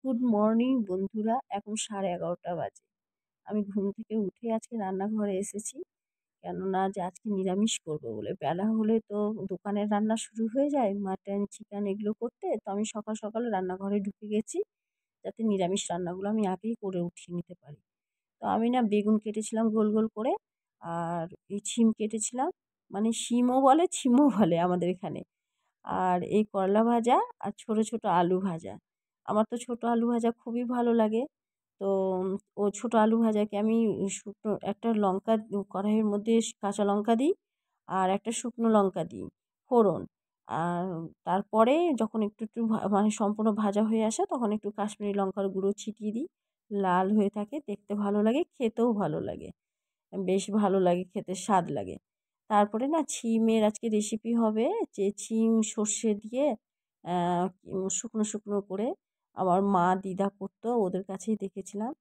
Good morning বন্ধুরা। এখন 11:30 বাজে। আমি ঘুম থেকে উঠে আজকে রান্নাঘরে এসেছি, কেননা যে আজকে নিরামিষ করব বলে। বেলা হলে তো দোকানের রান্না শুরু হয়ে যায়, মাটন চিকেন এগুলো করতে। তো আমি সকাল সকাল রান্নাঘরে ঢুকে গেছি, যাতে নিরামিষ রান্নাগুলো আমি আগেই করে উঠিয়ে নিতে পারি। তো আমি না বেগুন কেটেছিলাম গোল গোল করে, আর এই ছিম কেটেছিলাম, মানে শিমও বলে ছিমও বলে আমাদের এখানে। আর এই করলা ভাজা আর ছোট ছোট আলু ভাজা। আমার তো ছোট আলু ভাজা খুবই ভালো লাগে। তো ও ছোট আলু ভাজাকে আমি শুকনো একটা লঙ্কা কড়াইয়ের মধ্যে কাঁচা লঙ্কা দিই, আর একটা শুকনো লঙ্কা দিই ফোড়ন। আর তারপরে যখন একটু একটু মানে সম্পূর্ণ ভাজা হয়ে আসে, তখন একটু কাশ্মীরি লঙ্কার গুঁড়ো ছিটিয়ে দিই। লাল হয়ে থাকে, দেখতে ভালো লাগে, খেতেও ভালো লাগে। বেশ ভালো লাগে খেতে, স্বাদ লাগে। তারপরে না ছিমের আজকে রেসিপি হবে, যে ছিম সর্ষে দিয়ে শুকনো শুকনো করে আমার মা দিদা করতো, ওদের কাছেই দেখেছিলাম।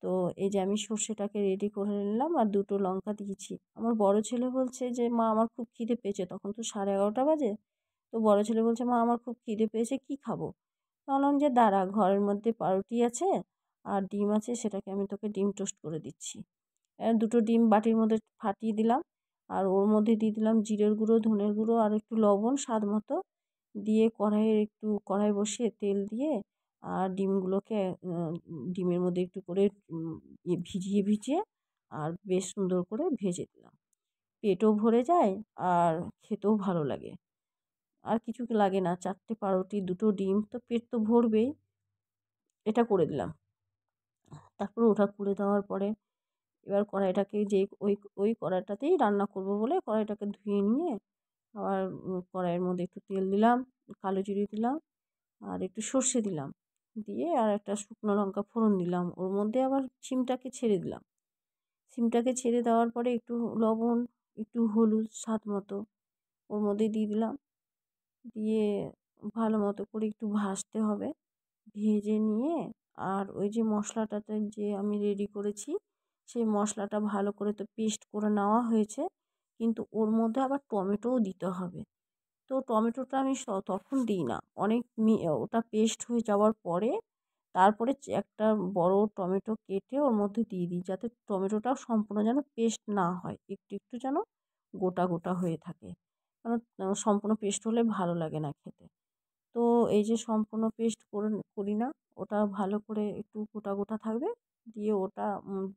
তো এই যে আমি সর্ষেটাকে রেডি করে নিলাম আর দুটো লঙ্কা দিয়েছি। আমার বড় ছেলে বলছে যে মা আমার খুব খিদে পেয়েছে, তখন তো 11:30 বাজে। তো বড় ছেলে বলছে মা আমার খুব খিদে পেয়েছে, কি খাবো? বললাম যে দাঁড়া, ঘরের মধ্যে পাউরুটি আছে আর ডিম আছে, সেটাকে আমি তোকে ডিম টোস্ট করে দিচ্ছি। দুটো ডিম বাটির মধ্যে ফাটিয়ে দিলাম, আর ওর মধ্যে দিয়ে দিলাম জিরের গুঁড়ো, ধনের গুঁড়ো আর একটু লবণ স্বাদ মতো। দিয়ে কড়াই বসিয়ে তেল দিয়ে আর ডিমগুলোকে ডিমের মধ্যে একটু করে ভিজিয়ে ভিজিয়ে আর বেশ সুন্দর করে ভেজে দিলাম। পেটও ভরে যায় আর খেতেও ভালো লাগে। আর কিছু লাগে না, 4টে পাউরুটি, দুটো ডিম, তো পেট তো ভরবেই। এটা করে দিলাম। তারপর ওটা করে দেওয়ার পরে এবার কড়াইটাকে, যে ওই কড়াইটাতেই রান্না করব বলে কড়াইটাকে ধুয়ে নিয়ে আবার কড়াইয়ের মধ্যে একটু তেল দিলাম, কালো জিরে দিলাম আর একটু সর্ষে দিলাম, দিয়ে আর একটা শুকনো লঙ্কা ফোড়ন দিলাম। ওর মধ্যে আবার সিমটাকে ছেড়ে দিলাম। সিমটাকে ছেড়ে দেওয়ার পরে একটু লবণ, একটু হলুদ স্বাদ মতো ওর মধ্যে দিয়ে দিলাম। দিয়ে ভালো মতো করে একটু ভাজতে হবে। ভেজে নিয়ে আর ওই যে মশলাটাতে যে আমি রেডি করেছি, সেই মশলাটা ভালো করে তো পেস্ট করে নেওয়া হয়েছে, কিন্তু ওর মধ্যে আবার টমেটোও দিতে হবে। তো টমেটোটা আমি তখন দিই না, অনেক ওটা পেস্ট হয়ে যাওয়ার পরে তারপরে একটা বড় টমেটো কেটে ওর মধ্যে দিয়ে দিই, যাতে টমেটোটাও সম্পূর্ণ যেন পেস্ট না হয়, একটু একটু যেন গোটা গোটা হয়ে থাকে। কারণ সম্পূর্ণ পেস্ট হলে ভালো লাগে না খেতে। তো এই যে সম্পূর্ণ পেস্ট করি না, ওটা ভালো করে একটু গোটা গোটা থাকবে, দিয়ে ওটা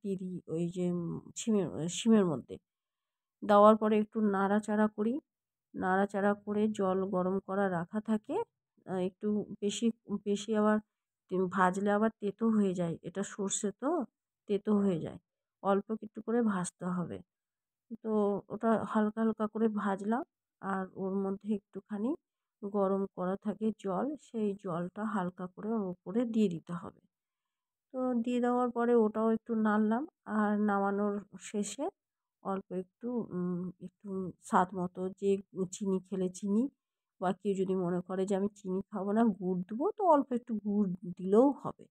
দিয়ে দিই ওই যে শিমের মধ্যে। দেওয়ার পরে একটু নাড়াচাড়া করি। নাড়াচাড়া করে জল গরম করা রাখা থাকে। একটু বেশি বেশি আবার ভাজলে আবার তেতো হয়ে যায়, এটা সর্ষে তো তেতো হয়ে যায়। অল্প একটু করে ভাজতে হবে। তো ওটা হালকা হালকা করে ভাজলাম, আর ওর মধ্যে একটুখানি গরম করা থাকে জল, সেই জলটা হালকা করে ওর উপরে দিয়ে দিতে হবে। তো দিয়ে দেওয়ার পরে ওটাও একটু নাড়লাম, আর নামানোর শেষে অল্প একটু স্বাদ মতো, যে চিনি খেলে চিনি, বা কেউ যদি মনে করে যে আমি চিনি খাবো না, গুড় দেবো, তো অল্প একটু গুড় দিলেও হবে।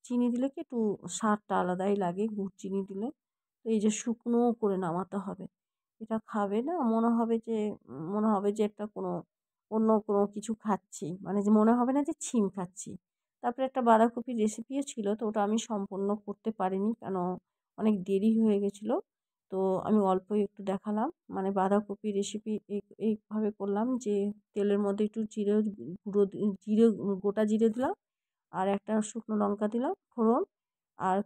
চিনি দিলে কি একটু স্বাদটা আলাদাই লাগে গুড় চিনি দিলে। তো এই যে শুকনো করে নামাতে হবে। এটা খাবে না, মনে হবে যে একটা অন্য কোনো কিছু খাচ্ছি, মানে যে মনে হবে না যে ছিম খাচ্ছি। তারপরে একটা বাঁধাকপির রেসিপিও ছিল, তো ওটা আমি সম্পূর্ণ করতে পারিনি, কেন অনেক দেরি হয়ে গেছিলো। তো আমি অল্পই একটু দেখালাম, মানে বাঁধাকপির রেসিপি এইভাবে করলাম যে তেলের মধ্যে একটু জিরে, গোটা জিরে দিলাম, আর একটা শুকনো লঙ্কা দিলাম ফোড়ন, আর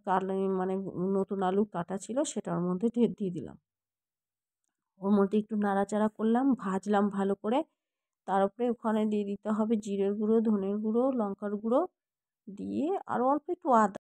মানে নতুন আলু কাটা ছিল সেটা ওর মধ্যে দিয়ে দিলাম। ওর মধ্যে একটু নাড়াচাড়া করলাম, ভাজলাম ভালো করে। তারপরে ওখানে দিয়ে দিতে হবে জিরের গুঁড়ো, ধনের গুঁড়ো, লঙ্কার গুঁড়ো, দিয়ে আরও অল্প একটু আদা